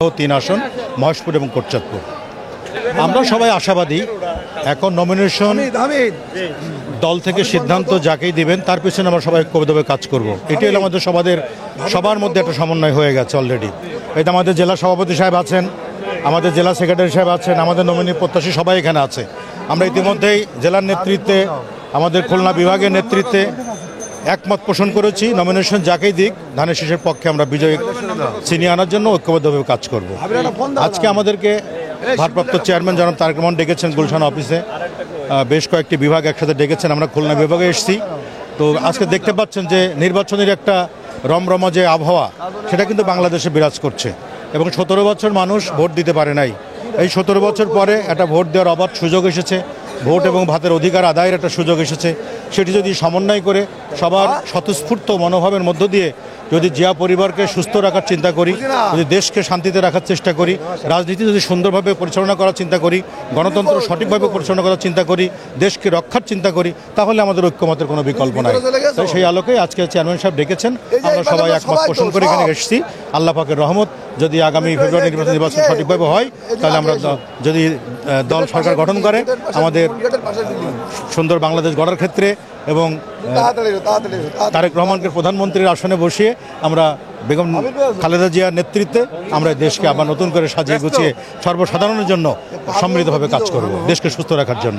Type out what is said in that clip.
3 আসন মহেশপুর এবং কোটচাঁদপুর। আমরা সবাই আশাবাদী। এখন নমিনেশন দল থেকে সিদ্ধান্ত যাকেই দিবেন তার পিছনে আমরা সবাই ঐক্যবদ্ধভাবে কাজ করব। এটি হলো আমাদের সবার মধ্যে একটা সমন্বয় হয়ে গেছে অলরেডি। এটা আমাদের জেলা সভাপতি সাহেব আছেন, আমাদের জেলা সেক্রেটারি সাহেব আছেন, আমাদের নমিনি প্রত্যাশী সবাই এখানে আছে। আমরা ইতিমধ্যেই জেলার নেতৃত্বে, আমাদের খুলনা বিভাগের নেতৃত্বে একমত পোষণ করেছি, নমিনেশন যাকেই দিক ধানের শীষের পক্ষে আমরা বিজয়ী ছিনিয়ে আনার জন্য ঐক্যবদ্ধভাবে কাজ করব। আজকে আমাদেরকে ভারপ্রাপ্ত চেয়ারম্যান জনাব তারেক রহমান ডেকেছেন গুলশান অফিসে, বেশ কয়েকটি বিভাগ একসাথে ডেকেছেন। আমরা খুলনা বিভাগে এসেছি। তো আজকে দেখতে পাচ্ছেন যে নির্বাচনের একটা রমরমা যে আবহাওয়া সেটা কিন্তু বাংলাদেশে বিরাজ করছে এবং 17 বছর মানুষ ভোট দিতে পারে নাই। এই 17 বছর পরে একটা ভোট দেওয়ার অবাধ সুযোগ এসেছে, ভোট এবং ভাতের অধিকার আদায়ের একটা সুযোগ এসেছে। সেটি যদি সমন্বয় করে সবার স্বতঃস্ফূর্ত মনোভাবের মধ্য দিয়ে যদি জিয়া পরিবারকে সুস্থ রাখার চিন্তা করি, যদি দেশকে শান্তিতে রাখার চেষ্টা করি, রাজনীতি যদি সুন্দরভাবে পরিচালনা করার চিন্তা করি, গণতন্ত্র সঠিকভাবে পরিচালনা করার চিন্তা করি, দেশকে রক্ষার চিন্তা করি, তাহলে আমাদের ঐক্যমতের কোনো বিকল্প নাই। তাই সেই আলোকে আজকে চেয়ারম্যান সাহেব ডেকেছেন, আমরা সবাই একমত পোষণ করে এখানে এসেছি। আল্লাহ পাকের রহমত, যদি আগামী ফেব্রুয়ারি নির্বাচন সঠিকভাবে হয় তাহলে আমরা যদি দল সরকার গঠন করে আমাদের সুন্দর বাংলাদেশ গড়ার ক্ষেত্রে এবং তারেক রহমানকে প্রধানমন্ত্রীর আসনে বসিয়ে আমরা বেগম খালেদা জিয়ার নেতৃত্বে আমরা দেশকে আবার নতুন করে সাজিয়ে গুছিয়ে সর্বসাধারণের জন্য সমৃদ্ধভাবে কাজ করব, দেশকে সুস্থ রাখার জন্য।